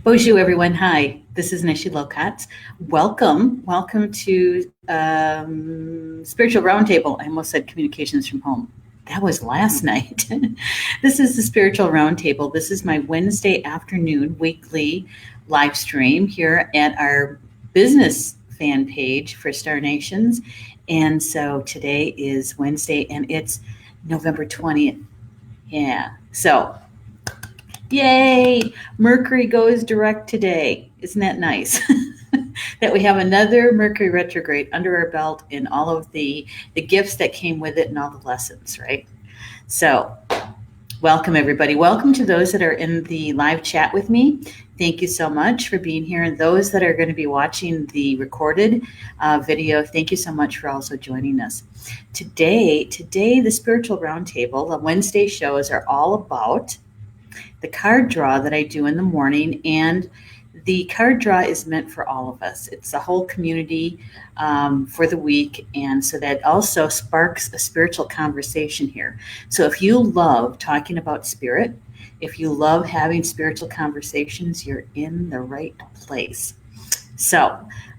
Bonjour, everyone. Hi, this is Neshi Lokotz. Welcome to Spiritual Roundtable. I almost said communications from home. That was last night. This is the Spiritual Roundtable. This is my Wednesday afternoon weekly live stream here at our business fan page for Star Nations. And so today is Wednesday and it's November 20th. Yeah. So yay! Mercury goes direct today. Isn't that nice? That we have another Mercury retrograde under our belt and all of the gifts that came with it and all the lessons, right? So welcome, everybody. Welcome to those that are in the live chat with me. Thank you so much for being here. And those that are going to be watching the recorded video, thank you so much for also joining us. Today, the Spiritual Roundtable, the Wednesday shows are all about the card draw that I do in the morning, and the card draw is meant for all of us. It's the whole community for the week, and so that also sparks a spiritual conversation here. So if you love talking about spirit, if you love having spiritual conversations, you're in the right place. So,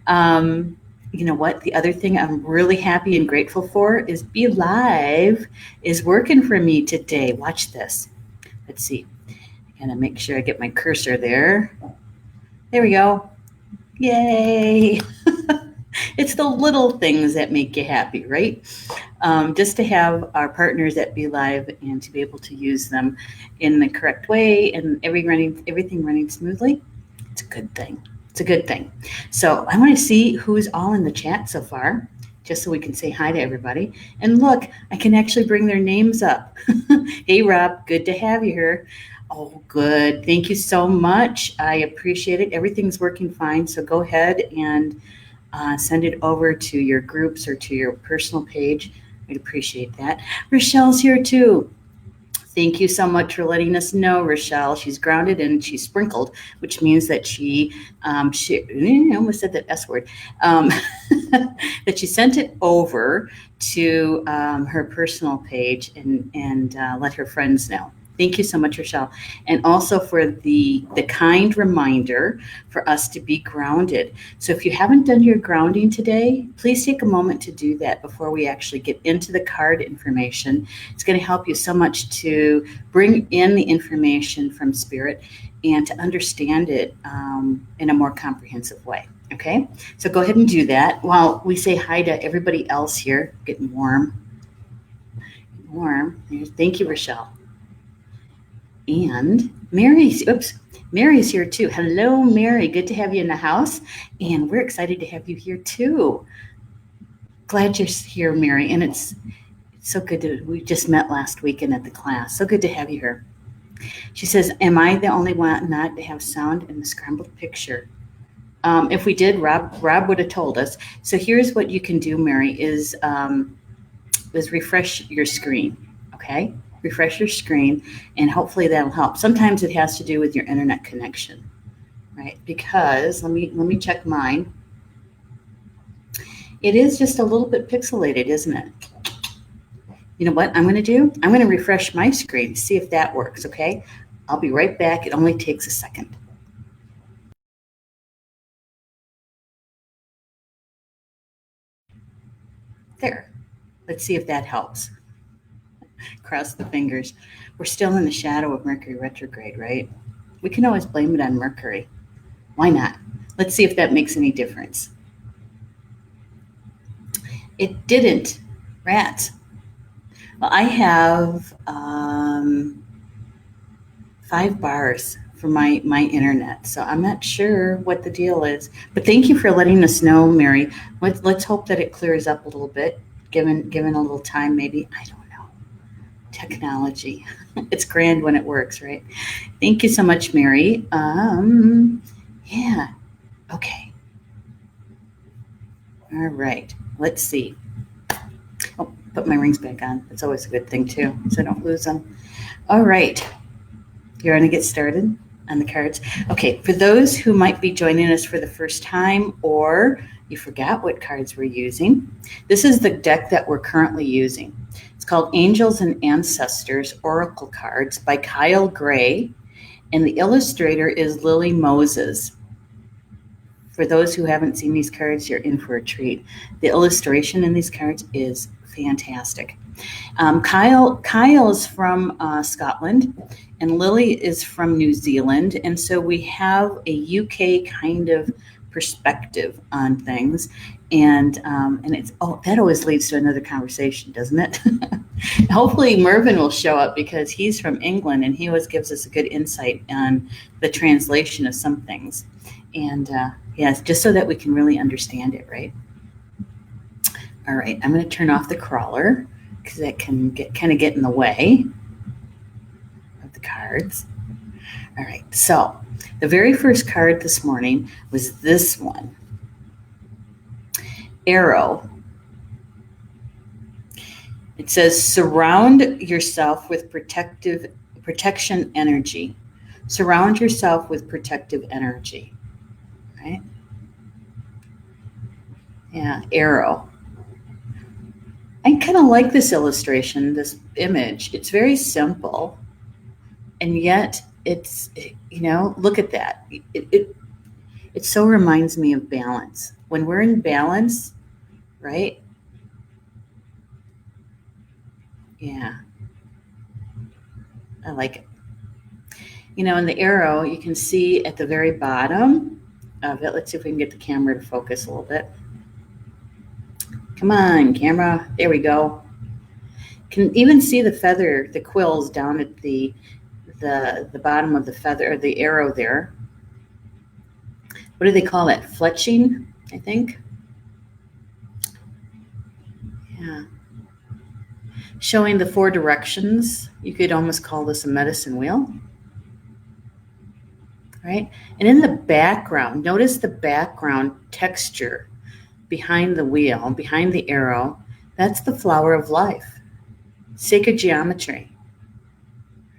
you know what? The other thing I'm really happy and grateful for is Be Live is working for me today. Watch this. Let's see. And I make sure I get my cursor there. There we go. Yay. It's the little things that make you happy, right? Just to have our partners at Be Live and to be able to use them in the correct way and everything running smoothly, it's a good thing. It's a good thing. So I want to see who's all in the chat so far, just so we can say hi to everybody. And look, I can actually bring their names up. Hey, Rob, good to have you here. Oh, good. Thank you so much. I appreciate it. Everything's working fine. So go ahead and send it over to your groups or to your personal page. I'd appreciate that. Rochelle's here too. Thank you so much for letting us know, Rochelle. She's grounded and she's sprinkled, which means that she I almost said that S word, that she sent it over to her personal page and let her friends know. Thank you so much, Rochelle. And also for the kind reminder for us to be grounded. So if you haven't done your grounding today, please take a moment to do that before we actually get into the card information. It's going to help you so much to bring in the information from Spirit and to understand it in a more comprehensive way. Okay? So go ahead and do that while we say hi to everybody else here. Getting warm. Thank you, Rochelle. And Mary's here too. Hello, Mary. Good to have you in the house. And we're excited to have you here too. Glad you're here, Mary. And it's so good we just met last weekend at the class. So good to have you here. She says, am I the only one not to have sound in the scrambled picture? If we did, Rob would have told us. So here's what you can do, Mary, is refresh your screen, okay? Refresh your screen, and hopefully that'll help. Sometimes it has to do with your internet connection, right? Because let me check mine. It is just a little bit pixelated, isn't it? You know what I'm going to do? I'm going to refresh my screen, see if that works, okay? I'll be right back. It only takes a second. There. Let's see if that helps. Cross the fingers. We're still in the shadow of Mercury retrograde, right? We can always blame it on Mercury. Why not? Let's see if that makes any difference. It didn't. Rats. Well, I have 5 bars for my internet, so I'm not sure what the deal is. But thank you for letting us know, Mary. Let's hope that it clears up a little bit, given a little time, maybe. I don't know. Technology. It's grand when it works, right? Thank you so much, Mary. Yeah. Okay. All right. Let's see. Oh, put my rings back on. That's always a good thing too, so I don't lose them. All right. You're going to get started on the cards. Okay. For those who might be joining us for the first time, or you forgot what cards we're using, this is the deck that we're currently using. It's called Angels and Ancestors Oracle Cards by Kyle Gray. And the illustrator is Lily Moses. For those who haven't seen these cards, you're in for a treat. The illustration in these cards is fantastic. Kyle's from Scotland, and Lily is from New Zealand, and so we have a UK kind of perspective on things, and it's that always leads to another conversation, doesn't it? Hopefully Mervyn will show up because he's from England, and he always gives us a good insight on the translation of some things, and yes, just so that we can really understand it, right? All right, I'm going to turn off the crawler because that can kind of get in the way of the cards. All right, so the very first card this morning was this one, Arrow. It says, surround yourself with protection energy. Surround yourself with protective energy, right? Yeah, Arrow. I kind of like this illustration, this image. It's very simple, and yet it's, look at that. It so reminds me of balance. When we're in balance, right? Yeah, I like it. In the arrow, you can see at the very bottom of it, let's see if we can get the camera to focus a little bit. Come on, camera. There we go. Can even see the feather, the quills down at the bottom of the feather, or the arrow there. What do they call it? Fletching, I think. Yeah. Showing the 4 directions. You could almost call this a medicine wheel. Right? And in the background, notice the background texture behind the wheel, behind the arrow. That's the flower of life. Sacred geometry.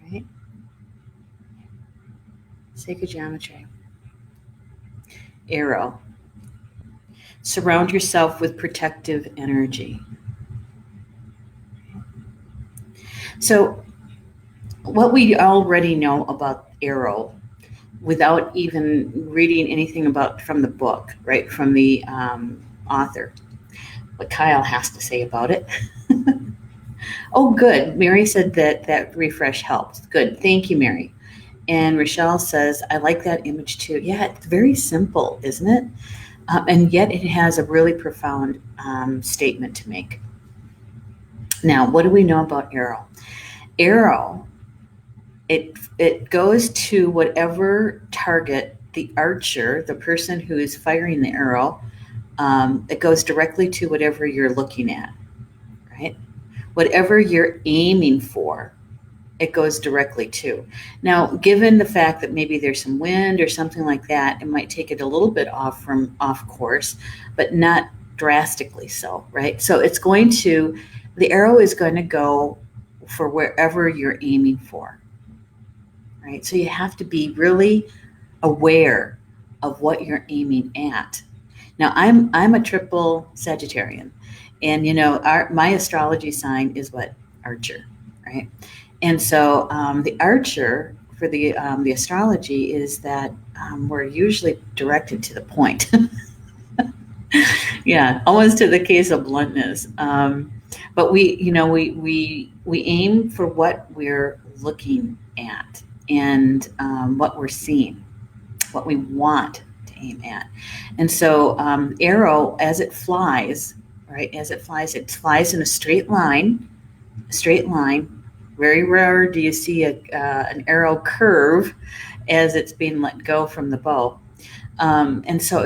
Right? Sacred geometry. Arrow. Surround yourself with protective energy. So what we already know about arrow, without even reading anything from the book, right, from the author, what Kyle has to say about it. Oh, good. Mary said that refresh helped. Good. Thank you, Mary. And Rochelle says, I like that image too. Yeah, it's very simple, isn't it? And yet it has a really profound statement to make. Now, what do we know about arrow? Arrow, it goes to whatever target the archer, the person who is firing the arrow, it goes directly to whatever you're looking at, right? Whatever you're aiming for, it goes directly to. Now, given the fact that maybe there's some wind or something like that, it might take it a little bit off course, but not drastically so, right? So the arrow is going to go for wherever you're aiming for, right? So you have to be really aware of what you're aiming at. Now, I'm a triple Sagittarian, and my astrology sign is what? Archer, right? And so the archer for the astrology is that we're usually directed to the point. Yeah, almost to the case of bluntness. But we aim for what we're looking at and what we're seeing, what we want to aim at. And so arrow, as it flies, right? As it flies in a straight line. Very rare do you see an arrow curve as it's being let go from the bow. And so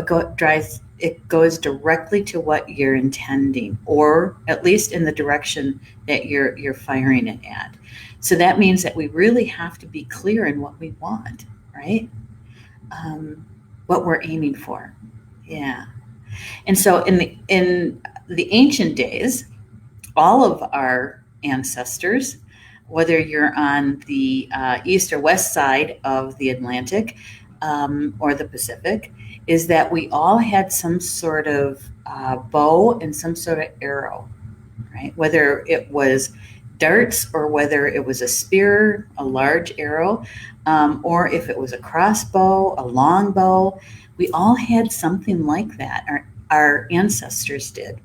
it goes directly to what you're intending, or at least in the direction that you're firing it at. So that means that we really have to be clear in what we want, right? What we're aiming for. Yeah. And so in the ancient days, all of our ancestors, whether you're on the east or west side of the Atlantic or the Pacific, is that we all had some sort of bow and some sort of arrow, right? Whether it was darts, or whether it was a spear, a large arrow, or if it was a crossbow, a long bow. We all had something like that. Our ancestors did.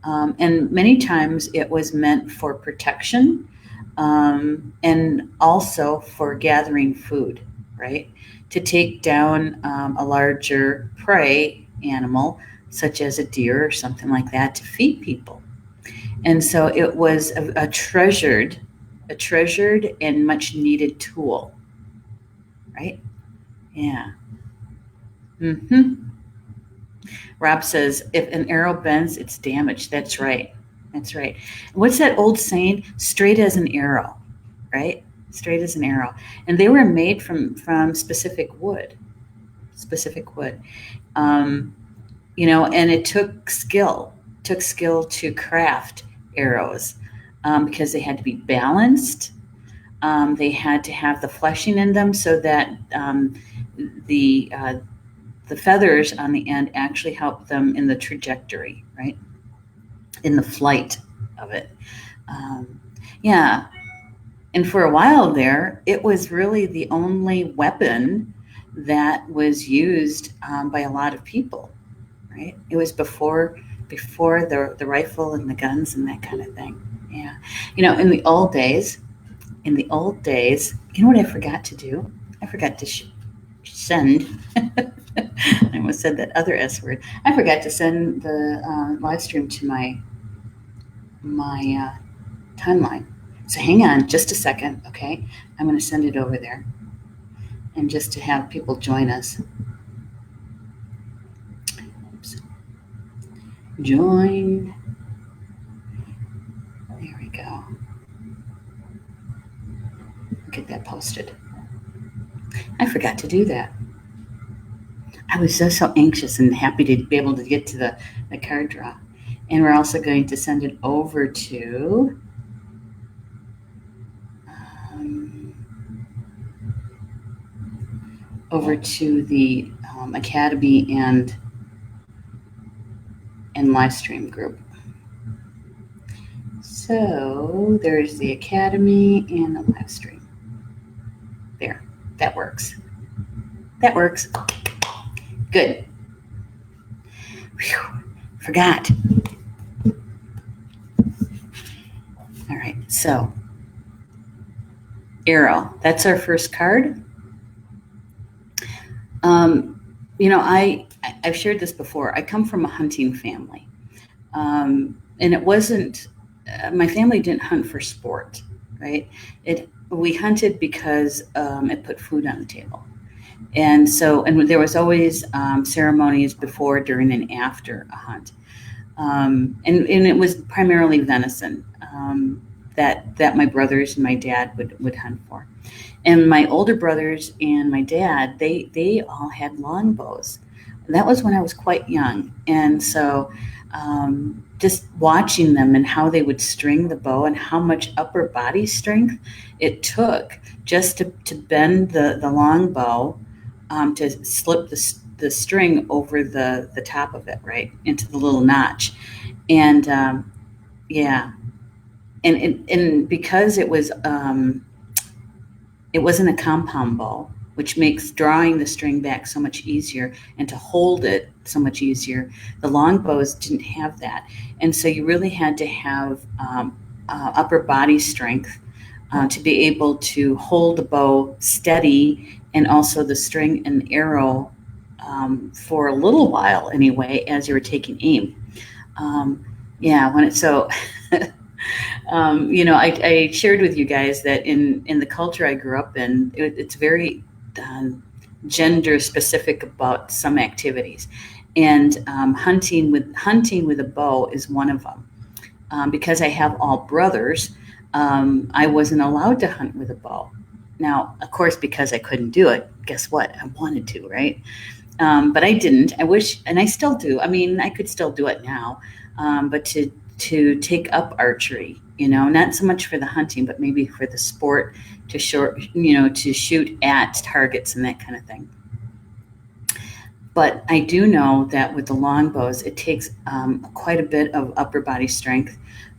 And many times it was meant for protection, and also for gathering food, right? To take down a larger prey animal, such as a deer or something like that, to feed people. And so it was a treasured and much needed tool, right? Yeah. Mm-hmm. Rob says, if an arrow bends, it's damaged. That's right. That's right. What's that old saying? Straight as an arrow, right? Straight as an arrow. And they were made from specific wood. Specific wood. And it took skill to craft arrows, because they had to be balanced. They had to have the fleshing in them so that the feathers on the end actually help them in the trajectory, right? In the flight of it. Yeah. And for a while there, it was really the only weapon that was used by a lot of people, right? It was before the rifle and the guns and that kind of thing. Yeah. In the old days, you know what I forgot to do? I forgot to send. I almost said that other S word. I forgot to send the live stream to my timeline. So hang on just a second, okay? I'm going to send it over there, and just to have people join us. Oops. Join. There we go. Get that posted. I forgot to do that. I was so anxious and happy to be able to get to the card draw. And we're also going to send it over to the Academy and live stream group. So there's the Academy and the live stream. There, that works. That works. Good. Whew, forgot. All right, so arrow, that's our first card. I've shared this before. I come from a hunting family. And it wasn't, my family didn't hunt for sport, right? We hunted because it put food on the table. And there was always ceremonies before, during, and after a hunt. And it was primarily venison that my brothers and my dad would hunt for. And my older brothers and my dad, they all had longbows. That was when I was quite young. And so just watching them and how they would string the bow and how much upper body strength it took just to bend the longbow, to slip the string over the top of it, right, into the little notch. And yeah. And because it wasn't a compound bow, which makes drawing the string back so much easier and to hold it so much easier. The long bows didn't have that. And so you really had to have upper body strength to be able to hold the bow steady, and also the string and arrow for a little while anyway, as you were taking aim. I shared with you guys that in the culture I grew up in, it's very gender specific about some activities, and hunting with a bow is one of them. Because I have all brothers, I wasn't allowed to hunt with a bow. Now, of course, because I couldn't do it, guess what? I wanted to, right? But I didn't. I wish, and I still do. I mean, I could still do it now, but to take up archery, not so much for the hunting, but maybe for the sport, to shoot at targets and that kind of thing. But I do know that with the longbows, it takes quite a bit of upper body strength,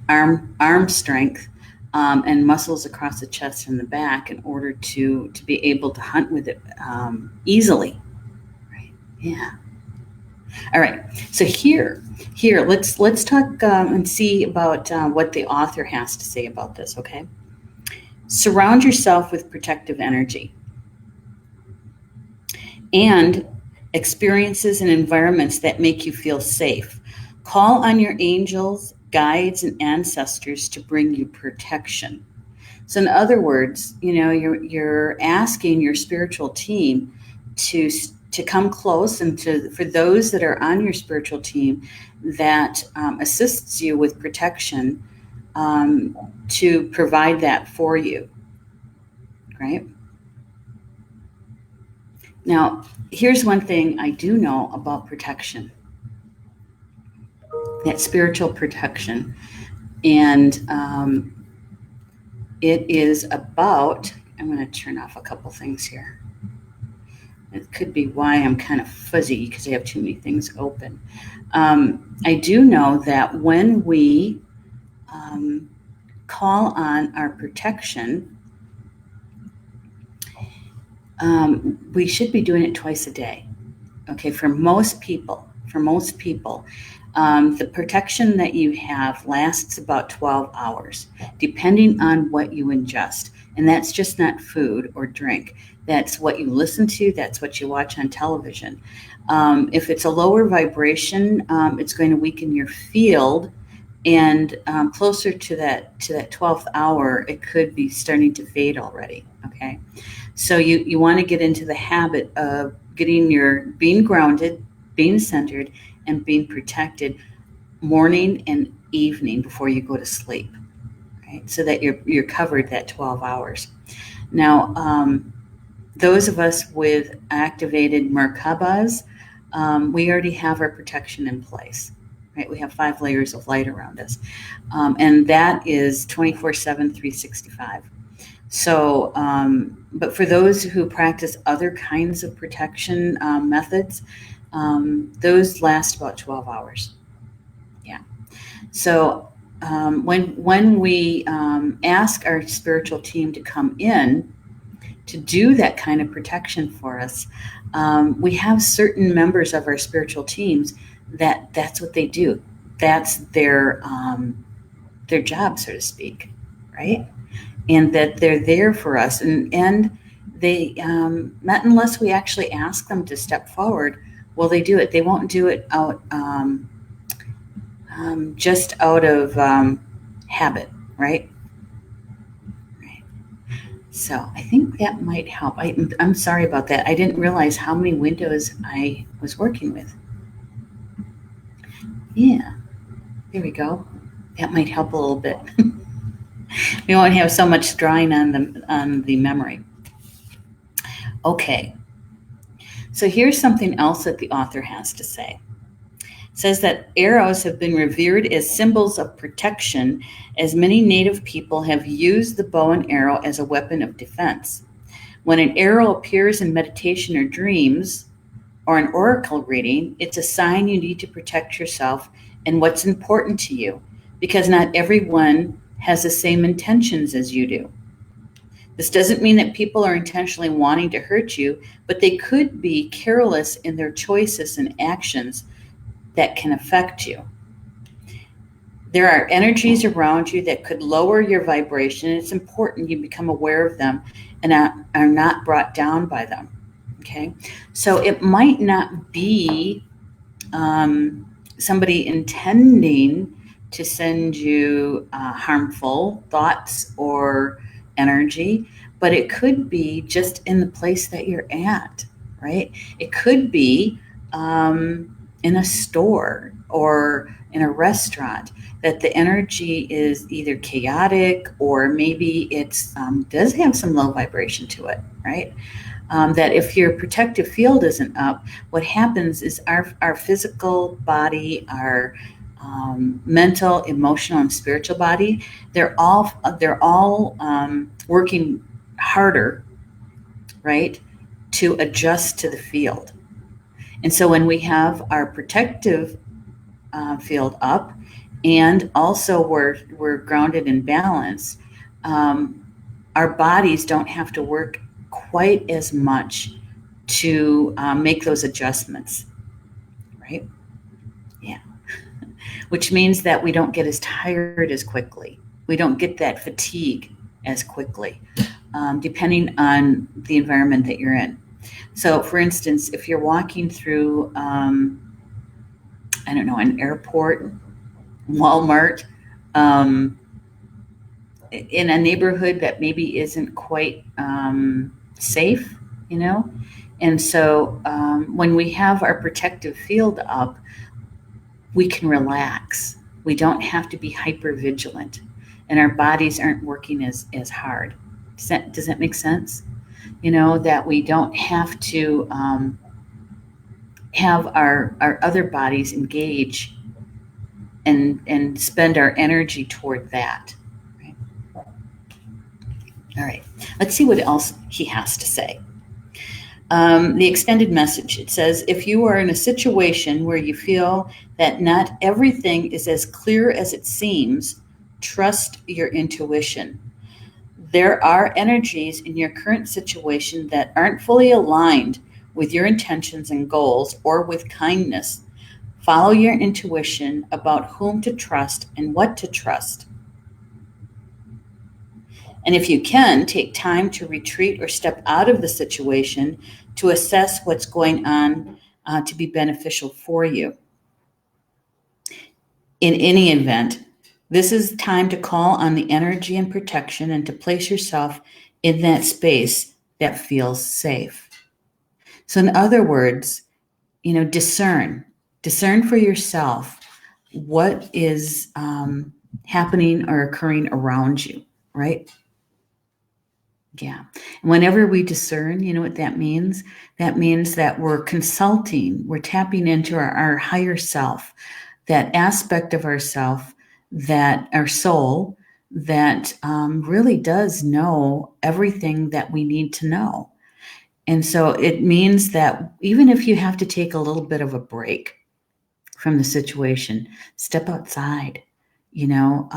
arm strength, and muscles across the chest and the back in order to be able to hunt with it easily. Right? Yeah. All right. So here, let's talk and see about what the author has to say about this. Okay. Surround yourself with protective energy and experiences and environments that make you feel safe. Call on your angels, guides, and ancestors to bring you protection. So, in other words, you're asking your spiritual team to come close, and for those that are on your spiritual team that assists you with protection, to provide that for you, right? Now, here's one thing I do know about protection. That spiritual protection, and it is about, I'm going to turn off a couple things here. It could be why I'm kind of fuzzy because I have too many things open. I do know that when we call on our protection, we should be doing it twice a day. Okay, for most people, the protection that you have lasts about 12 hours, depending on what you ingest. And that's just not food or drink. That's what you listen to. That's what you watch on television. If it's a lower vibration, it's going to weaken your field. And closer to that 12th hour, it could be starting to fade already. Okay, so you want to get into the habit of being grounded, being centered, and being protected morning and evening before you go to sleep, right? So that you're covered that 12 hours. Now, those of us with activated Merkabas, we already have our protection in place, right? We have 5 layers of light around us, and that is 24/7, 365. So, but for those who practice other kinds of protection methods, those last about 12 hours. Yeah. So when we ask our spiritual team to come in to do that kind of protection for us, we have certain members of our spiritual teams that's what they do. That's their job, so to speak, right? And that they're there for us, and they not unless we actually ask them to step forward, will they do it? They won't do it out just out of habit, right? So I think that might help. I'm sorry about that. I didn't realize how many windows I was working with. Yeah, there we go. That might help a little bit. We won't have so much drawing on the memory. Okay, so here's something else that the author has to say. It says that arrows have been revered as symbols of protection, as many native people have used the bow and arrow as a weapon of defense. When an arrow appears in meditation or dreams or an oracle reading, it's a sign you need to protect yourself and what's important to you, because not everyone has the same intentions as you do. This doesn't mean that people are intentionally wanting to hurt you, but they could be careless in their choices and actions that can affect you. There are energies around you that could lower your vibration. It's important you become aware of them and are not brought down by them. Okay, so it might not be somebody intending to send you harmful thoughts or energy, but it could be just in the place that you're at, right? It could be in a store or in a restaurant that the energy is either chaotic or maybe it's does have some low vibration to it, right? That if your protective field isn't up, what happens is our physical body, our mental, emotional, and spiritual body, they're all working harder, right, to adjust to the field. And so when we have our protective field up, and also we're grounded in balance, our bodies don't have to work quite as much to make those adjustments, right? Yeah. Which means that we don't get as tired as quickly. We don't get that fatigue as quickly, depending on the environment that you're in. So, for instance, if you're walking through, I don't know, an airport, Walmart, in a neighborhood that maybe isn't quite safe, you know, and so when we have our protective field up, we can relax. We don't have to be hyper vigilant, and our bodies aren't working as hard. Does that make sense? You know, that we don't have to have our other bodies engage and spend our energy toward that. Right? All right, let's see what else he has to say. The extended message, it says, if you are in a situation where you feel that not everything is as clear as it seems, trust your intuition. There are energies in your current situation that aren't fully aligned with your intentions and goals or with kindness. Follow your intuition about whom to trust and what to trust. And if you can, take time to retreat or step out of the situation to assess what's going on to be beneficial for you. In any event, this is time to call on the energy and protection and to place yourself in that space that feels safe. So in other words, you know, discern for yourself what is happening or occurring around you, right? Yeah. And whenever we discern, you know what that means? That means that we're consulting, we're tapping into our higher self, that aspect of ourself, that our soul, that really does know everything that we need to know. And so it means that even if you have to take a little bit of a break from the situation, step outside, you know,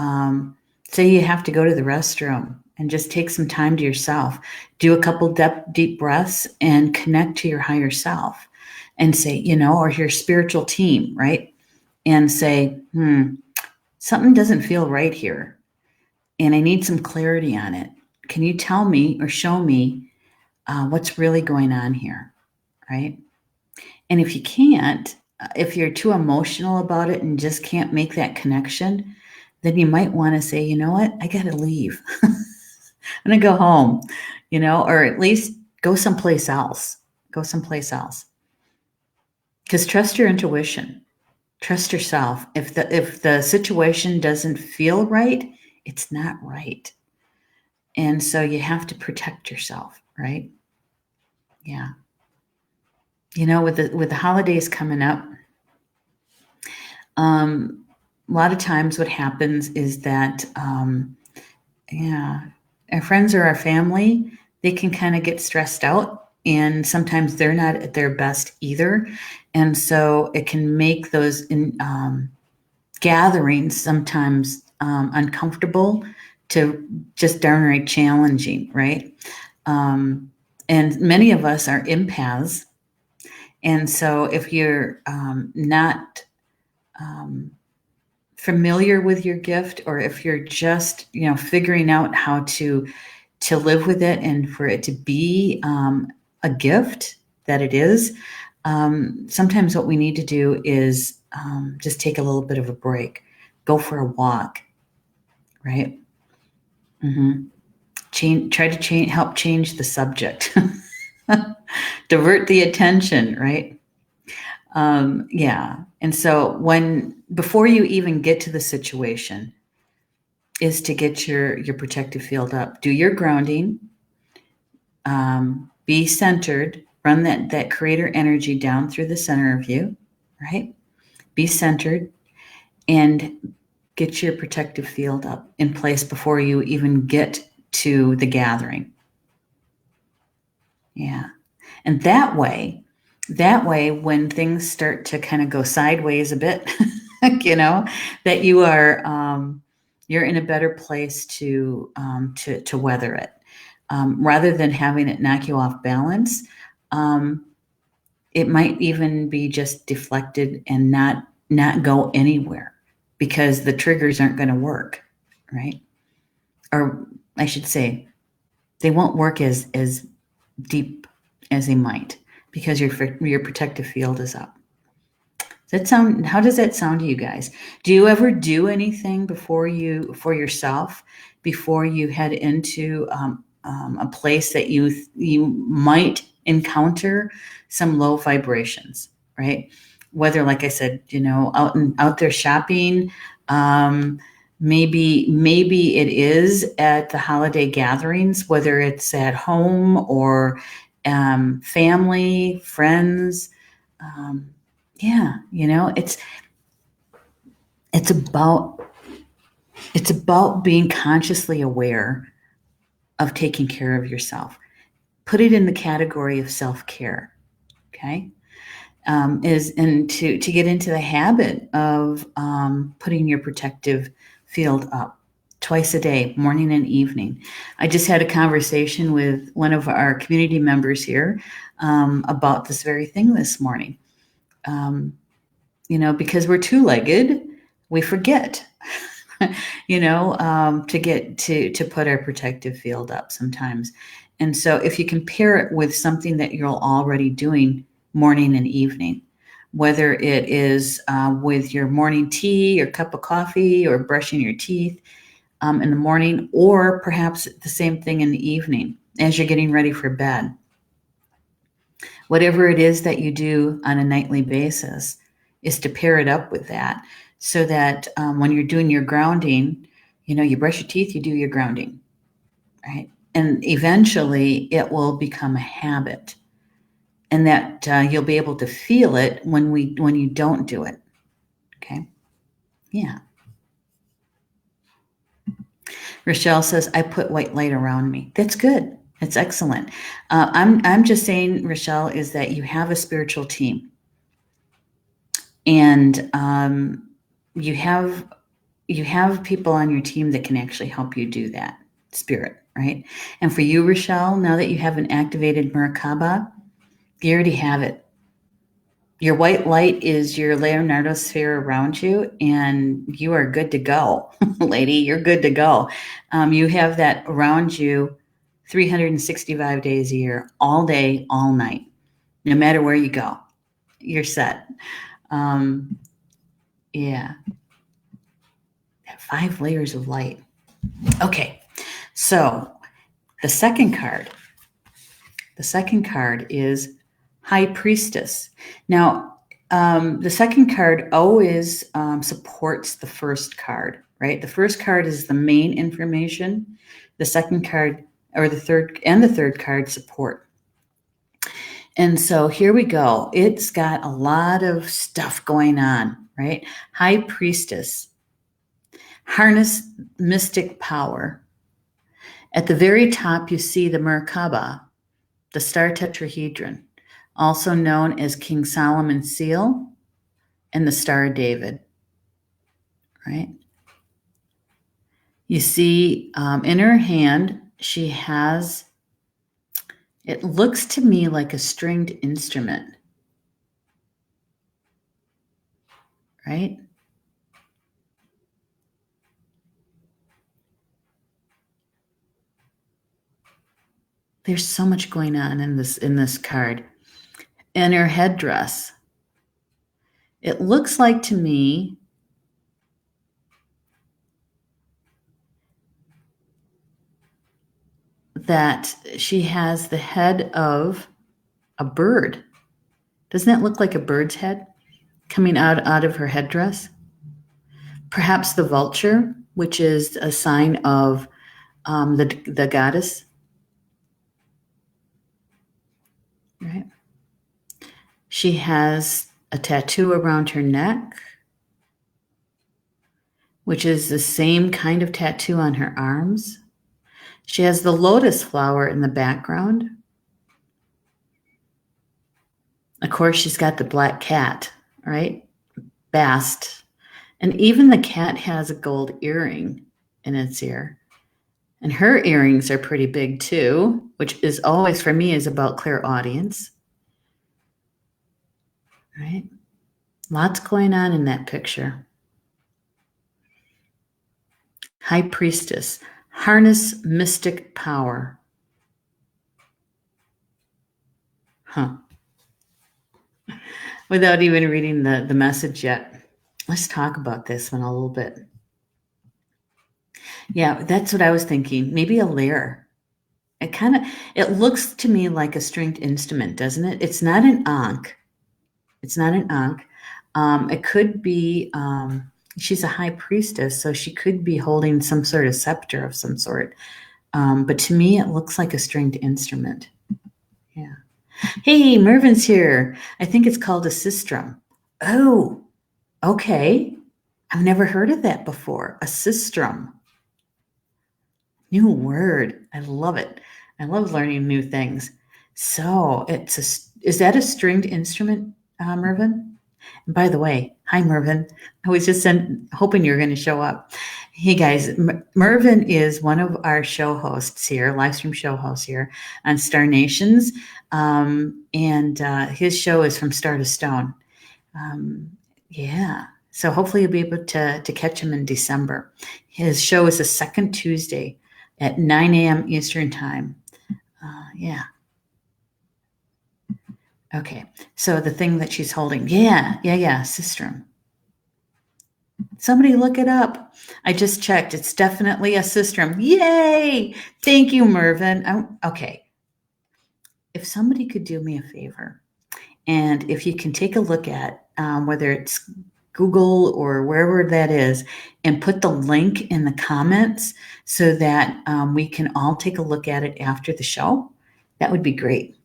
say you have to go to the restroom and just take some time to yourself, do a couple deep breaths and connect to your higher self and say, you know, or your spiritual team, right? And say, something doesn't feel right here and I need some clarity on it. Can you tell me or show me what's really going on here, right? And if you can't, if you're too emotional about it and just can't make that connection, then you might want to say, you know what, I got to leave. I'm going to go home, you know, or at least go someplace else. Go someplace else. Because trust your intuition. Trust yourself. If the situation doesn't feel right, it's not right. And so you have to protect yourself, right? Yeah. You know, with the holidays coming up, a lot of times what happens is that, our friends or our family, they can kind of get stressed out and sometimes they're not at their best either. And so it can make those gatherings sometimes uncomfortable to just downright challenging, right? And many of us are empaths. And so if you're not familiar with your gift, or if you're just, you know, figuring out how to live with it and for it to be a gift that it is, sometimes what we need to do is just take a little bit of a break, go for a walk, right? Try to help change the subject, divert the attention, right? And so before you even get to the situation, is to get your protective field up. Do your grounding. Be centered. Run that creator energy down through the center of you, right? Be centered and get your protective field up in place before you even get to the gathering. Yeah. And that way, when things start to kind of go sideways a bit, you know, that you are you're in a better place to weather it. Rather than having it knock you off balance, it might even be just deflected and not go anywhere because the triggers aren't going to work, right? Or I should say, they won't work as deep as they might because your protective field is up. How does that sound to you guys? Do you ever do anything for yourself before you head into a place that you might encounter some low vibrations, right? Whether, like I said, out there shopping, maybe it is at the holiday gatherings, whether it's at home or family, friends. Yeah, it's about being consciously aware of taking care of yourself. Put it in the category of self-care. Okay. To get into the habit of putting your protective field up twice a day, morning and evening. I just had a conversation with one of our community members here about this very thing this morning. Because we're two-legged, we forget, to put our protective field up sometimes. And so if you compare it with something that you're already doing morning and evening, whether it is with your morning tea or cup of coffee or brushing your teeth in the morning, or perhaps the same thing in the evening as you're getting ready for bed. Whatever it is that you do on a nightly basis is to pair it up with that so that when you're doing your grounding, you brush your teeth, you do your grounding, right? And eventually it will become a habit, and that you'll be able to feel it when you don't do it. Okay. Yeah. Rochelle says, I put white light around me. That's good. That's excellent. I'm just saying, Rochelle, is that you have a spiritual team, and you have people on your team that can actually help you do that spirit, right? And for you, Rochelle, now that you have an activated Merkaba, you already have it. Your white light is your Leonardo sphere around you, and you are good to go, lady. You're good to go. You have that around you 365 days a year, all day, all night, no matter where you go. You're set. Yeah. 5 layers of light. Okay. So the second card is High Priestess. Now, the second card always supports the first card, right? The first card is the main information. The second card, or the third card, support. And so here we go. It's got a lot of stuff going on, right? High Priestess. Harness mystic power. At the very top, you see the Merkaba, the star tetrahedron, also known as King Solomon's seal and the Star of David, right? You see in her hand, she has, it looks to me like a stringed instrument, right? There's so much going on in this card. And her headdress, it looks like to me that she has the head of a bird. Doesn't that look like a bird's head coming out of her headdress? Perhaps the vulture, which is a sign of the goddess, right? She has a tattoo around her neck, which is the same kind of tattoo on her arms. She has the lotus flower in the background. Of course, she's got the black cat, right? Bast. And even the cat has a gold earring. in its ear. And her earrings are pretty big too, which is always, for me, is about clairaudience. Right? Lots going on in that picture. High Priestess, harness mystic power. Without even reading the message yet, let's talk about this one a little bit. Yeah, that's what I was thinking. Maybe a lyre. It looks to me like a stringed instrument, doesn't it? It's not an ankh. It's not an ankh. It could be, she's a high priestess, so she could be holding some sort of scepter of some sort. But to me, it looks like a stringed instrument. Yeah. Hey, Mervin's here. I think it's called a sistrum. Oh, okay. I've never heard of that before. A sistrum. New word. I love it. I love learning new things. So is that a stringed instrument, Mervin? And by the way, hi, Mervin. I was just hoping you were going to show up. Hey, guys, Mervin is one of our show hosts here, live stream show hosts here on Star Nations. And his show is From Star to Stone. Yeah. So hopefully you'll be able to catch him in December. His show is the second Tuesday at 9 a.m. Eastern Time. Yeah. Okay. So the thing that she's holding. Yeah. Sistrum. Somebody look it up. I just checked. It's definitely a sistrum. Yay! Thank you, Mervin. Okay. If somebody could do me a favor, and if you can take a look at whether it's Google or wherever that is, and put the link in the comments so that we can all take a look at it after the show, that would be great.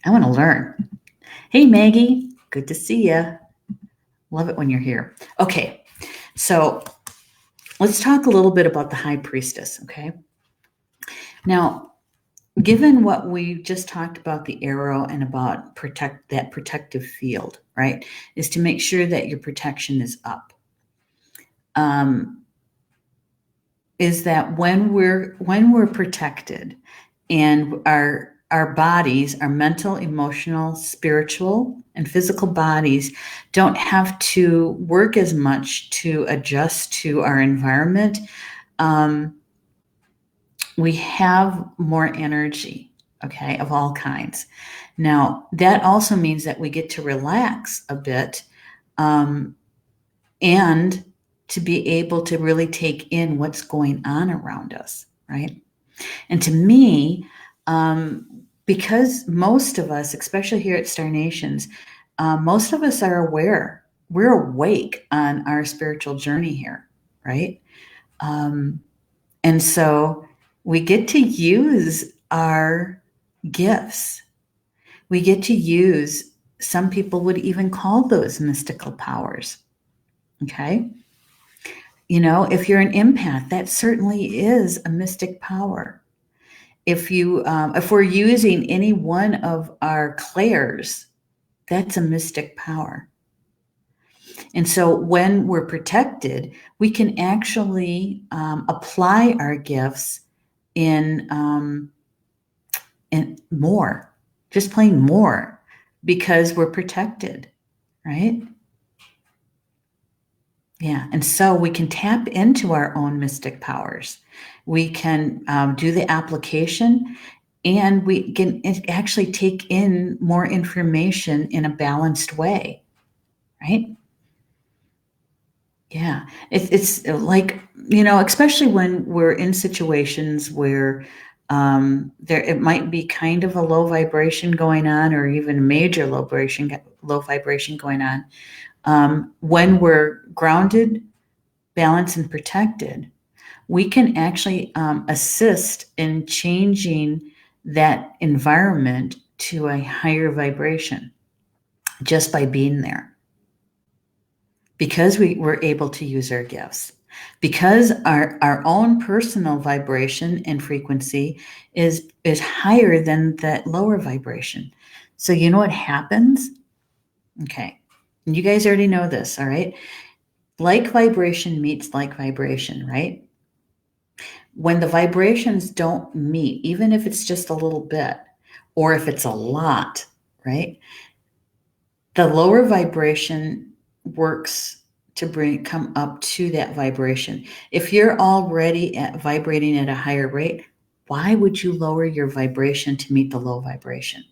I want to learn. Hey, Maggie. Good to see you. Love it when you're here. Okay, so let's talk a little bit about the High Priestess, okay? Now, given what we just talked about the arrow and about that protective field, right, is to make sure that your protection is up. Is that when we're protected and our bodies, our mental, emotional, spiritual, and physical bodies don't have to work as much to adjust to our environment, we have more energy, okay, of all kinds. Now, that also means that we get to relax a bit and to be able to really take in what's going on around us, right? And to me, because most of us, especially here at Star Nations, most of us are aware. We're awake on our spiritual journey here, right? And so we get to use our gifts. We get to use, some people would even call those mystical powers, okay? You know, if you're an empath, that certainly is a mystic power. If we're using any one of our clairs, that's a mystic power. And so when we're protected, we can actually apply our gifts in more, just plain more, because we're protected, right? Yeah, and so we can tap into our own mystic powers. We can do the application, and we can actually take in more information in a balanced way, right? Yeah, it's like, you know, especially when we're in situations where it might be kind of a low vibration going on, or even a major low vibration going on. When we're grounded, balanced, and protected, we can actually assist in changing that environment to a higher vibration just by being there. Because we were able to use our gifts, because our own personal vibration and frequency is higher than that lower vibration. So you know what happens? Okay. And you guys already know this, all right? Like vibration meets like vibration, right? When the vibrations don't meet, even if it's just a little bit, or if it's a lot, right? The lower vibration works to come up to that vibration. If you're already vibrating at a higher rate, why would you lower your vibration to meet the low vibration?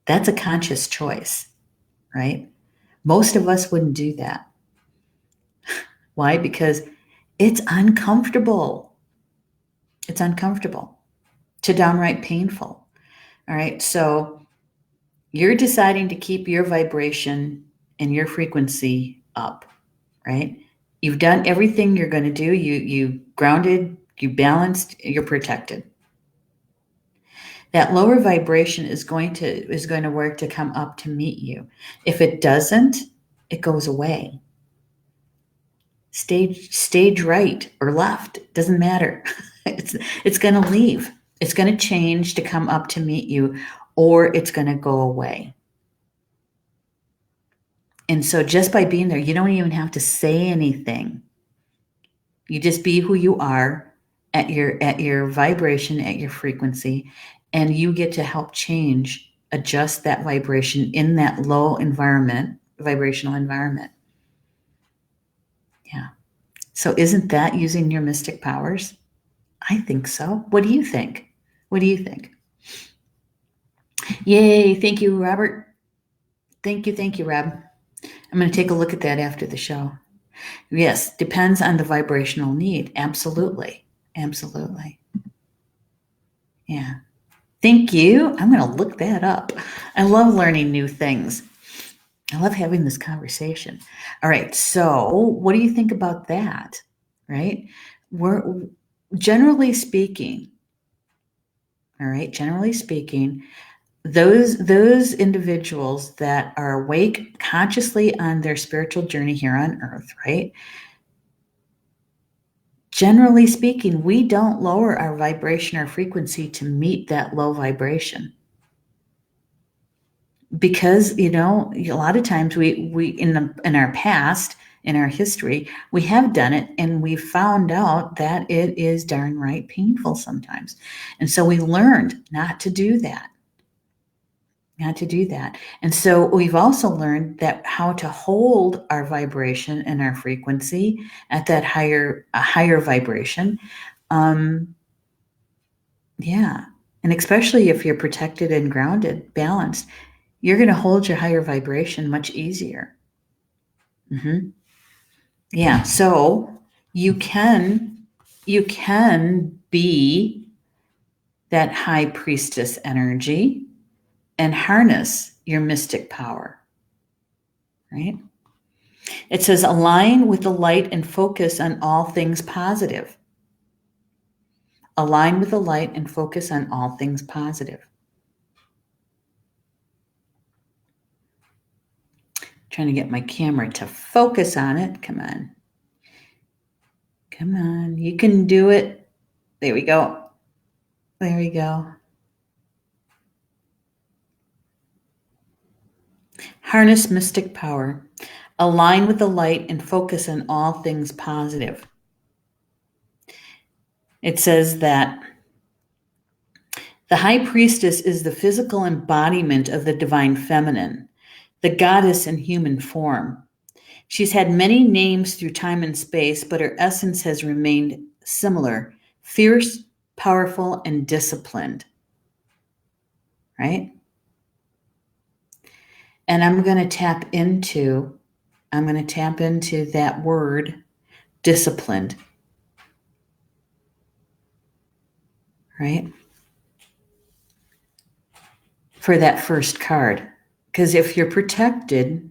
That's a conscious choice, right? Most of us wouldn't do that. Why? Because it's uncomfortable. It's uncomfortable to downright painful. All right. So you're deciding to keep your vibration and your frequency up, right? You've done everything you're going to do. You grounded, you balanced, you're protected. That lower vibration is going to work to come up to meet you. If it doesn't, it goes away. Stage right or left, doesn't matter. It's going to leave. It's going to change to come up to meet you, or it's going to go away. And so just by being there, you don't even have to say anything. You just be who you are at your vibration, at your frequency, and you get to help change, adjust that vibration in that low vibrational environment. Yeah. So isn't that using your mystic powers? I think so. What do you think? What do you think? Yay. Thank you, Robert. Thank you, Rob. I'm going to take a look at that after the show. Yes, depends on the vibrational need. Absolutely. Absolutely. Yeah. Thank you. I'm going to look that up. I love learning new things. I love having this conversation. All right. So, what do you think about that? Right? We're generally speaking, all right, generally speaking, those individuals that are awake consciously on their spiritual journey here on earth, right? Generally speaking, we don't lower our vibration or frequency to meet that low vibration. Because, a lot of times we in our past, in our history, we have done it and we found out that it is darn right painful sometimes. And so we learned not to do that. And so we've also learned that how to hold our vibration and our frequency at that higher vibration. Yeah. And especially if you're protected and grounded, balanced, you're going to hold your higher vibration much easier. Mm-hmm. Yeah. So you can be that high priestess energy and harness your mystic power. Right? It says align with the light and focus on all things positive. Align with the light and focus on all things positive. Trying to get my camera to focus on it. Come on. Come on. You can do it. There we go. There we go. Harness mystic power. Align with the light and focus on all things positive. It says that the high priestess is the physical embodiment of the divine feminine, the goddess in human form. She's had many names through time and space, but her essence has remained similar: fierce, powerful, and disciplined. Right? And I'm going to tap into that word, disciplined. Right? For that first card. Because if you're protected,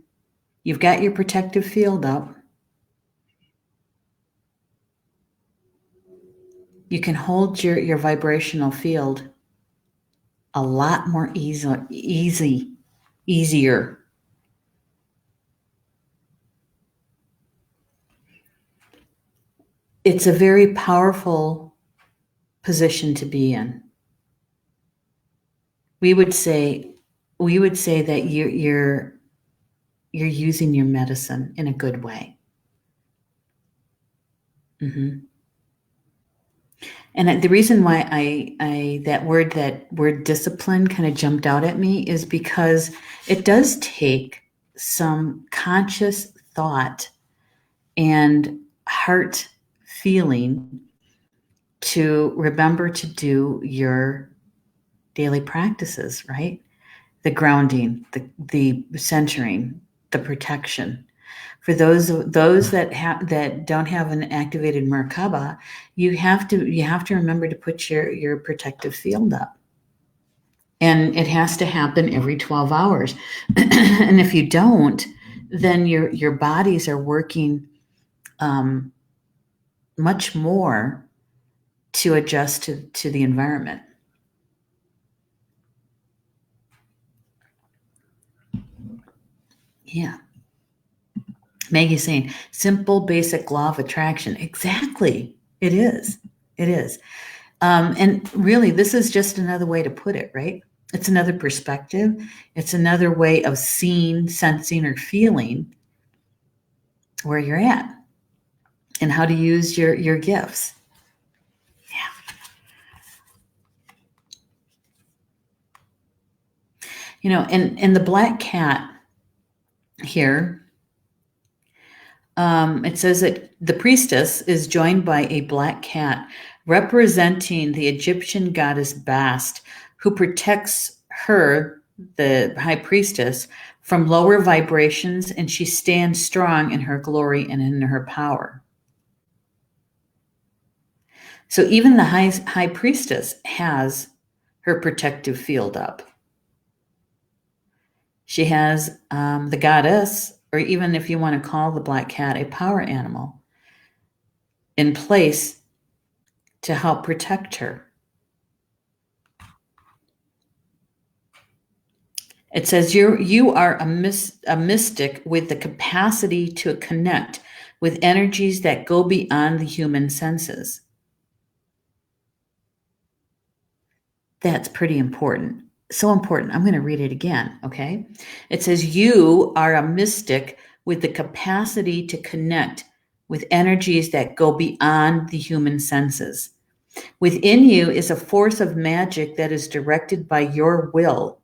you've got your protective field up, you can hold your vibrational field a lot more easier. It's a very powerful position to be in. We would say that you're using your medicine in a good way. Mm-hmm. And the reason why that word discipline kind of jumped out at me is because it does take some conscious thought and heart feeling to remember to do your daily practices, right? The grounding, the centering, the protection. For those that don't have an activated Merkaba, you have to remember to put your protective field up. And it has to happen every 12 hours. And if you don't, then your bodies are working much more to adjust to the environment. Yeah. Maggie's saying, simple, basic law of attraction. Exactly. It is. It is. And really, this is just another way to put it, right? It's another perspective. It's another way of seeing, sensing, or feeling where you're at and how to use your gifts. Yeah. You know, and the black cat here, it says that the priestess is joined by a black cat representing the Egyptian goddess Bast, who protects her, the high priestess, from lower vibrations, and she stands strong in her glory and in her power. So even the high priestess has her protective field up. She has the goddess, or even if you want to call the black cat a power animal, in place to help protect her. It says you are a mystic with the capacity to connect with energies that go beyond the human senses. That's pretty important. So important. I'm going to read it again, okay? It says you are a mystic with the capacity to connect with energies that go beyond the human senses. Within you is a force of magic that is directed by your will.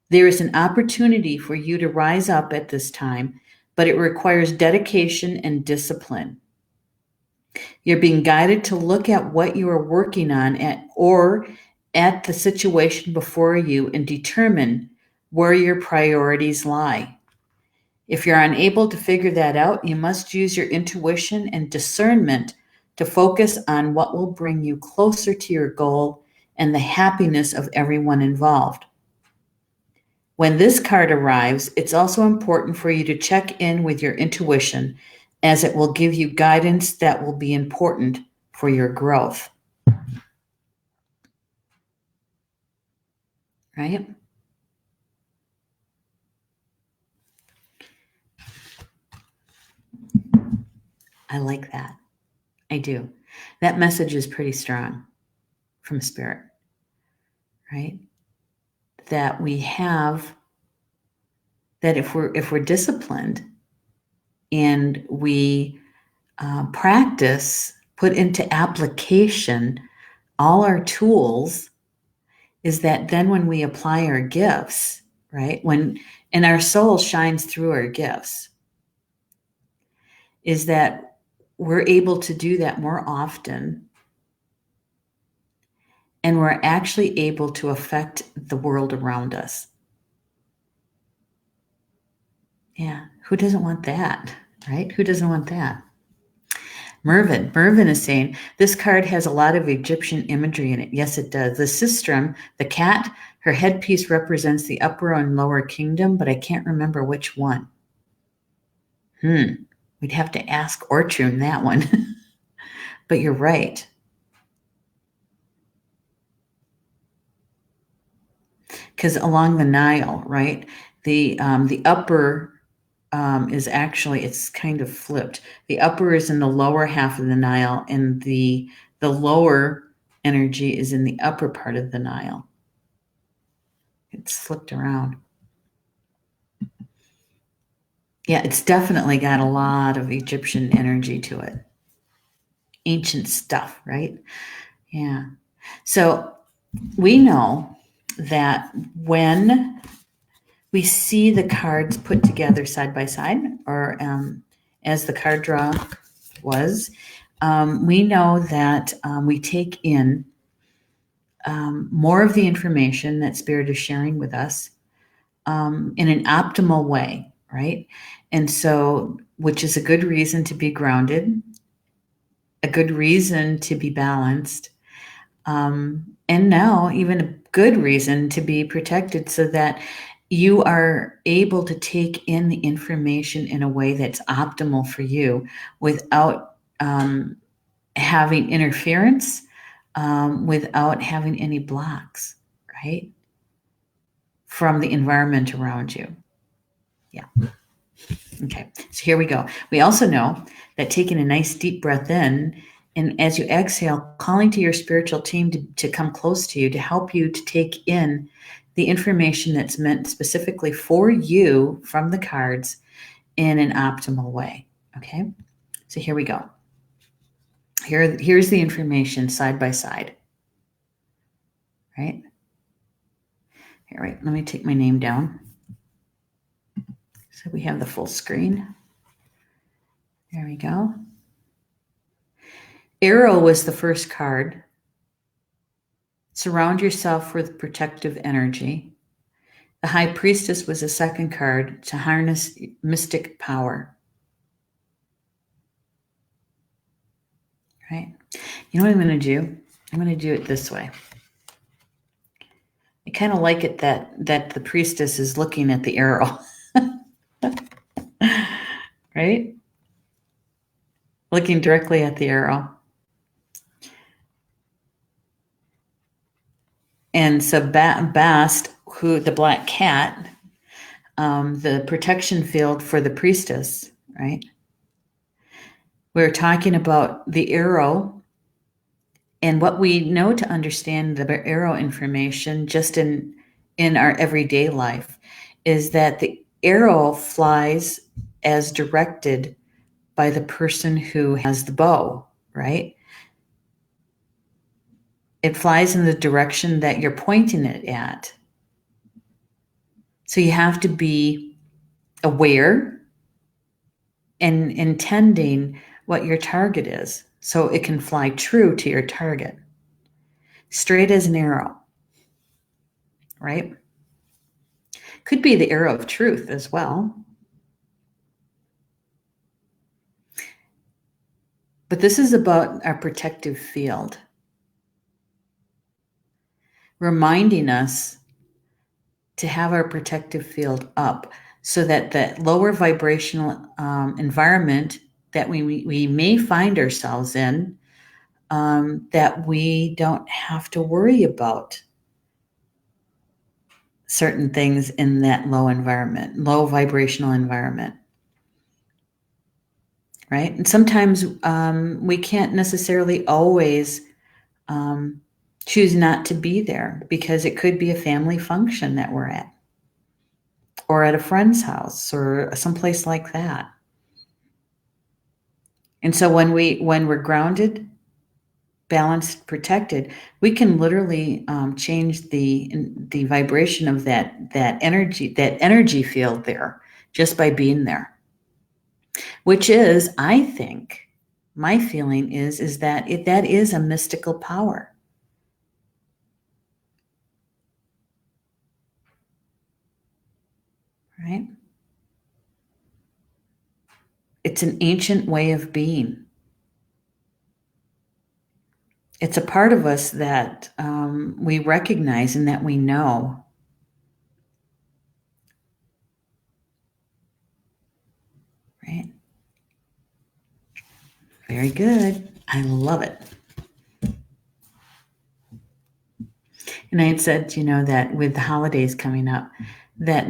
There is an opportunity for you to rise up at this time, but it requires dedication and discipline. You're being guided to look at what you are working on or at the situation before you and determine where your priorities lie. If you're unable to figure that out, you must use your intuition and discernment to focus on what will bring you closer to your goal and the happiness of everyone involved. When this card arrives, it's also important for you to check in with your intuition, as it will give you guidance that will be important for your growth. Right? I like that. I do. That message is pretty strong from Spirit, right? That we have, that if we're disciplined and we practice, put into application all our tools, is that then when we apply our gifts, right? And our soul shines through our gifts, is that we're able to do that more often, and we're actually able to affect the world around us. Yeah, who doesn't want that, right? Who doesn't want that? Mervin is saying, this card has a lot of Egyptian imagery in it. Yes, it does. The sistrum, the cat, her headpiece represents the upper and lower kingdom, but I can't remember which one. We'd have to ask Orchun that one. But you're right. Because along the Nile, right, the upper is actually, it's kind of flipped. The upper is in the lower half of the Nile, and the lower energy is in the upper part of the Nile. It's flipped around. Yeah, it's definitely got a lot of Egyptian energy to it. ancient stuff, right? Yeah. So we know that when we see the cards put together side by side, or as the card draw was, we know that we take in more of the information that Spirit is sharing with us in an optimal way, right? And so, which is a good reason to be grounded, a good reason to be balanced, and now even a good reason to be protected, so that you are able to take in the information in a way that's optimal for you without having interference, without having any blocks, right? From the environment around you. Yeah. Okay. So here we go. We also know that taking a nice deep breath in, and as you exhale, calling to your spiritual team to come close to you, to help you to take in the information that's meant specifically for you from the cards in an optimal way. Okay. So here we go. Here's the information side by side. Right? All right, let me take my name down. So we have the full screen. There we go. Arrow was the first card. Surround yourself with protective energy. The High Priestess was the second card, to harness mystic power. Right? You know what I'm going to do? I'm going to do it this way. I kind of like it that the Priestess is looking at the arrow. Right? Looking directly at the arrow. And so Bast, who the black cat, the protection field for the Priestess, right? We're talking about the arrow, and what we know to understand the arrow information just in our everyday life is that the arrow flies as directed by the person who has the bow, right? It flies in the direction that you're pointing it at. So you have to be aware and intending what your target is, so it can fly true to your target. Straight as an arrow, right? Could be the arrow of truth as well. But this is about our protective field, reminding us to have our protective field up, so that the lower vibrational environment that we may find ourselves in, that we don't have to worry about certain things in that low vibrational environment. Right? And sometimes we can't necessarily always choose not to be there, because it could be a family function that we're at, or at a friend's house, or someplace like that. And so when we're grounded, balanced, protected, we can literally change the vibration of that energy field there, just by being there. Which is, I think, my feeling is that that is a mystical power. Right? It's an ancient way of being. It's a part of us that we recognize and that we know. Right? Very good. I love it. And I had said, that with the holidays coming up, that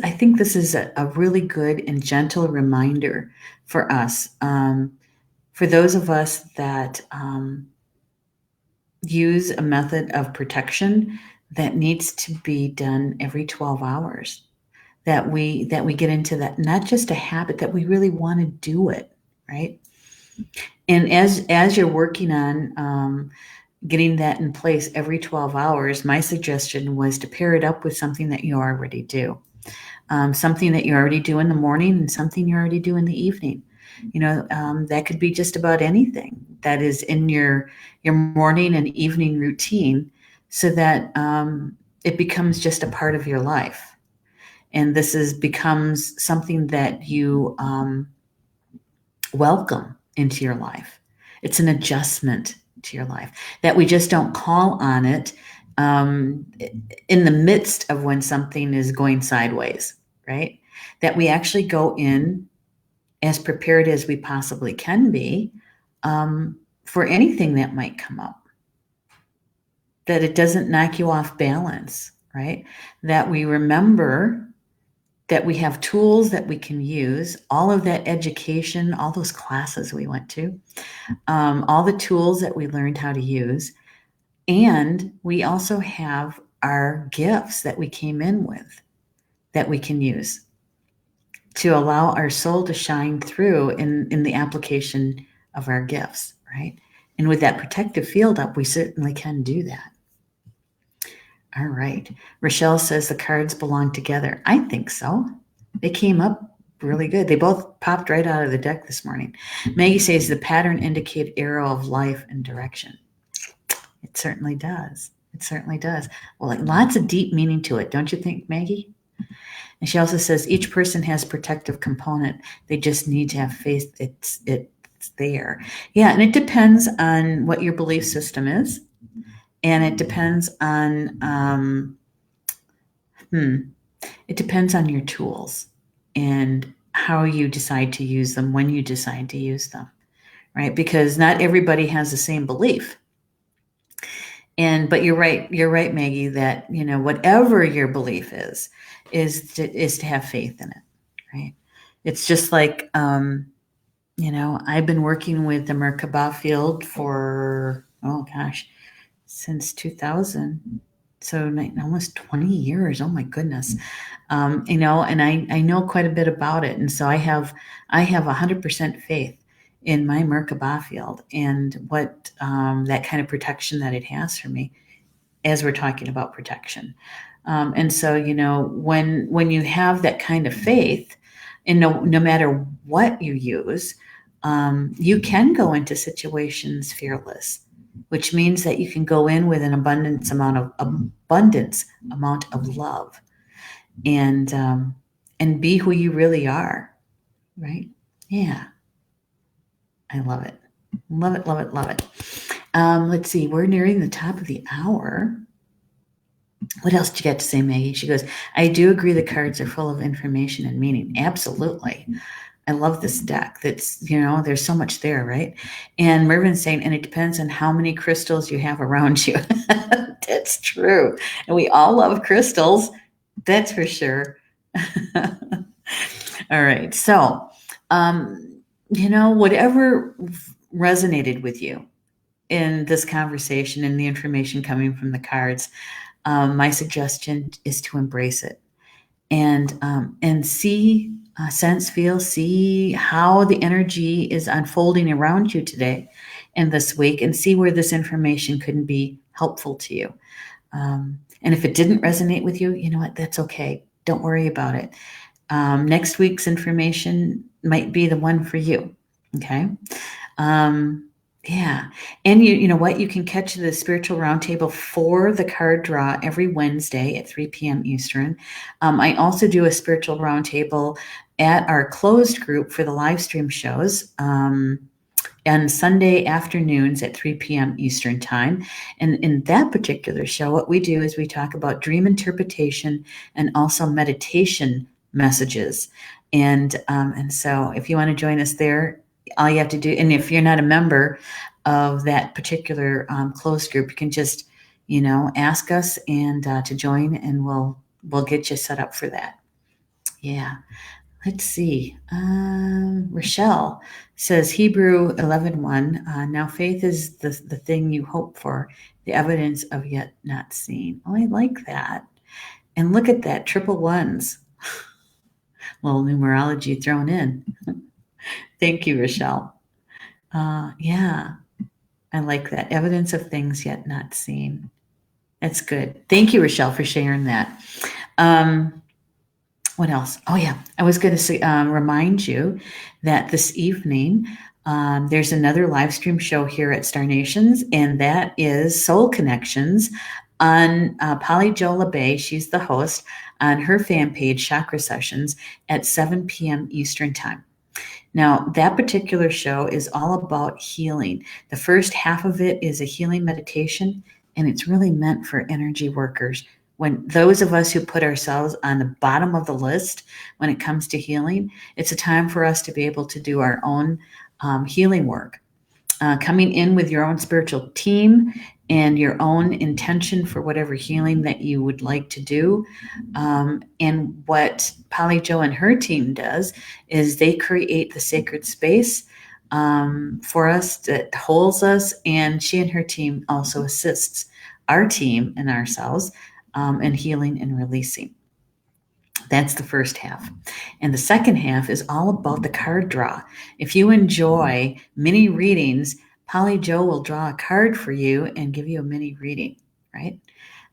I think this is a really good and gentle reminder for us, for those of us that use a method of protection that needs to be done every 12 hours, that we get into that, not just a habit, that we really want to do it, right? And as you're working on getting that in place every 12 hours, my suggestion was to pair it up with something that you already do. Something that you already do in the morning and something you already do in the evening. That could be just about anything that is in your morning and evening routine, so that it becomes just a part of your life. And this becomes something that you welcome into your life. It's an adjustment to your life, that we just don't call on it in the midst of when something is going sideways, right? That we actually go in as prepared as we possibly can be for anything that might come up. That it doesn't knock you off balance, right? That we remember that we have tools that we can use, all of that education, all those classes we went to, all the tools that we learned how to use. And we also have our gifts that we came in with that we can use to allow our soul to shine through in the application of our gifts, right? And with that protective field up, we certainly can do that. All right. Rochelle says the cards belong together. I think so. They came up really good. They both popped right out of the deck this morning. Maggie says the pattern indicate arrow of life and direction. It certainly does. It certainly does. Well, like, lots of deep meaning to it, don't you think, Maggie? And she also says each person has protective component. They just need to have faith it's there. Yeah, and it depends on what your belief system is. And it depends on it depends on your tools and how you decide to use them, when you decide to use them, right? Because not everybody has the same belief. But you're right, Maggie, that whatever your belief is to have faith in it, right? It's just like I've been working with the Merkaba field for since 2000, so almost 20 years. Oh my goodness. And I know quite a bit about it, and so I have 100% faith in my Merkaba field and what that kind of protection that it has for me, as we're talking about protection. And so when you have that kind of faith, and no matter what you use, you can go into situations fearless, which means that you can go in with an abundance amount of love, and be who you really are, right? Yeah, I love it, love it, love it, love it. Let's see, we're nearing the top of the hour. What else did you get to say, Maggie? She goes, I do agree the cards are full of information and meaning. Absolutely. I love this deck. That's, there's so much there, right? And Mervin's saying, and it depends on how many crystals you have around you. That's true. And we all love crystals. That's for sure. All right. So, whatever resonated with you in this conversation and the information coming from the cards, my suggestion is to embrace it and see, sense, feel, see how the energy is unfolding around you today and this week, and see where this information couldn't be helpful to you. And if it didn't resonate with you, you know what? That's okay. Don't worry about it. Next week's information might be the one for you. Okay. Yeah. And you know what? You can catch the Spiritual Roundtable for the card draw every Wednesday at 3 p.m. Eastern. I also do a Spiritual Roundtable at our closed group for the live stream shows on Sunday afternoons at 3 p.m. Eastern time. And in that particular show, what we do is we talk about dream interpretation and also meditation messages. And so if you want to join us there, all you have to do, and if you're not a member of that particular closed group, you can just, ask us and to join, and we'll get you set up for that. Yeah. Let's see. Rochelle says Hebrew 11:1. Now faith is the thing you hope for, the evidence of yet not seen. Oh, I like that. And look at that, triple ones. Little numerology thrown in. Thank you, Rochelle. Yeah, I like that. Evidence of things yet not seen. That's good. Thank you, Rochelle, for sharing that. What else? Oh, yeah. I was going to remind you that this evening there's another live stream show here at Star Nations, and that is Soul Connections on Polly Jo LeBay. She's the host on her fan page, Chakra Sessions, at 7 p.m. Eastern Time. Now, that particular show is all about healing. The first half of it is a healing meditation, and it's really meant for energy workers. When those of us who put ourselves on the bottom of the list when it comes to healing, it's a time for us to be able to do our own healing work. Coming in with your own spiritual team and your own intention for whatever healing that you would like to do. And what Polly Jo and her team does is they create the sacred space for us that holds us, and she and her team also assists our team and ourselves in healing and releasing. That's the first half. And the second half is all about the card draw. If you enjoy mini readings, Polly Jo will draw a card for you and give you a mini reading, right?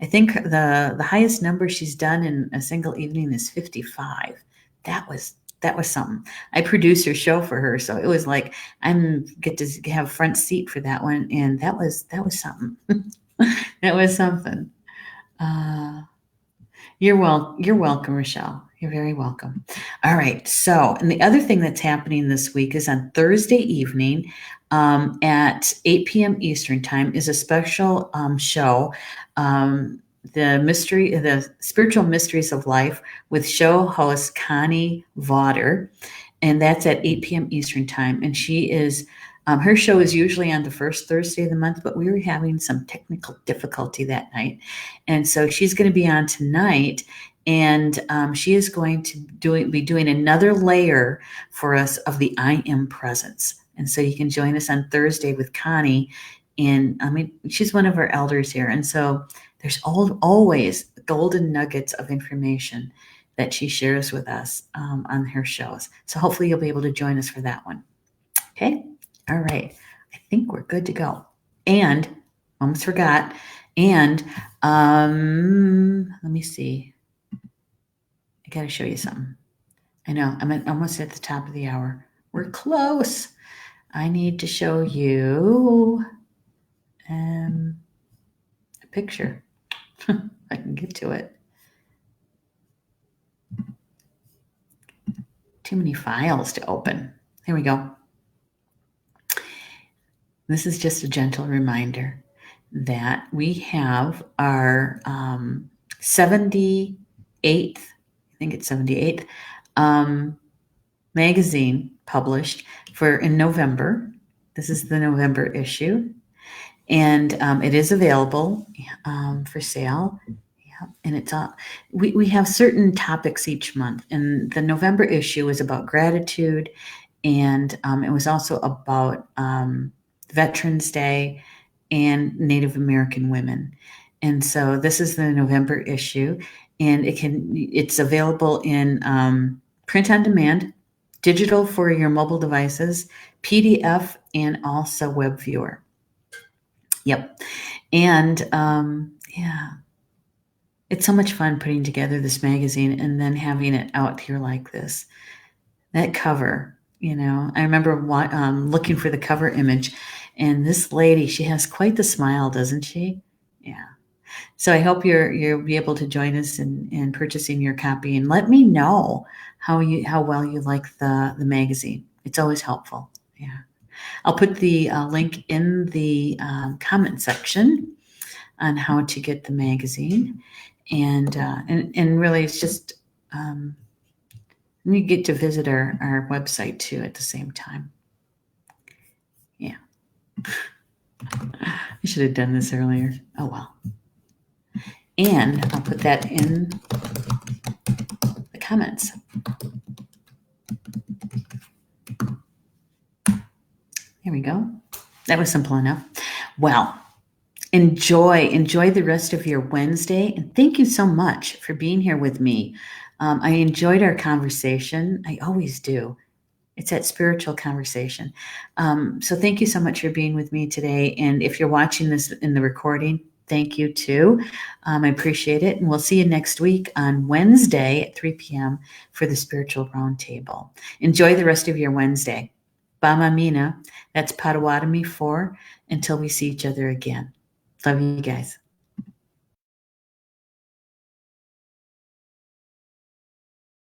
I think the highest number she's done in a single evening is 55. That was something. I produce her show for her, so it was like I'm get to have front seat for that one, and that was something. That was something. You're welcome, Rochelle. You're very welcome. All right. So, and the other thing that's happening this week is on Thursday evening at 8 p.m. Eastern Time is a special show, the Spiritual Mysteries of Life with show host Connie Vauder, and that's at 8 p.m. Eastern Time. And she is her show is usually on the first Thursday of the month, but we were having some technical difficulty that night. And so she's going to be on tonight, and she is going to be doing another layer for us of the I Am Presence. And so you can join us on Thursday with Connie. And I mean, she's one of our elders here. And so there's always golden nuggets of information that she shares with us on her shows. So hopefully you'll be able to join us for that one. Okay. All right. I think we're good to go. And almost forgot. And let me see. I got to show you something. I know I'm almost at the top of the hour. We're close. I need to show you a picture. I can get to it. Too many files to open. Here we go. This is just a gentle reminder that we have our 78th, I think it's 78th, magazine published in November. This is the November issue, and it is available for sale. Yeah, and it's we have certain topics each month, and the November issue is about gratitude, and it was also about Veterans Day and Native American women. And so this is the November issue, and it's available in print on demand, digital for your mobile devices, PDF, and also web viewer. Yep. And yeah, it's so much fun putting together this magazine and then having it out here like this. That cover, I remember looking for the cover image, and this lady, she has quite the smile, doesn't she? Yeah. So I hope you'll be able to join us in purchasing your copy, and let me know how well you like the magazine. It's always helpful. Yeah. I'll put the link in the comment section on how to get the magazine, and really it's just we get to visit our website too at the same time. Yeah. I should have done this earlier. Oh well. And I'll put that in the comments. There we go. That was simple enough. Well, enjoy the rest of your Wednesday, and thank you so much for being here with me. I enjoyed our conversation. I always do. It's that spiritual conversation. So thank you so much for being with me today. And if you're watching this in the recording, thank you too. I appreciate it. And we'll see you next week on Wednesday at 3 p.m. for the Spiritual Roundtable. Enjoy the rest of your Wednesday. Bama Mina. That's Potawatomi for until we see each other again. Love you guys.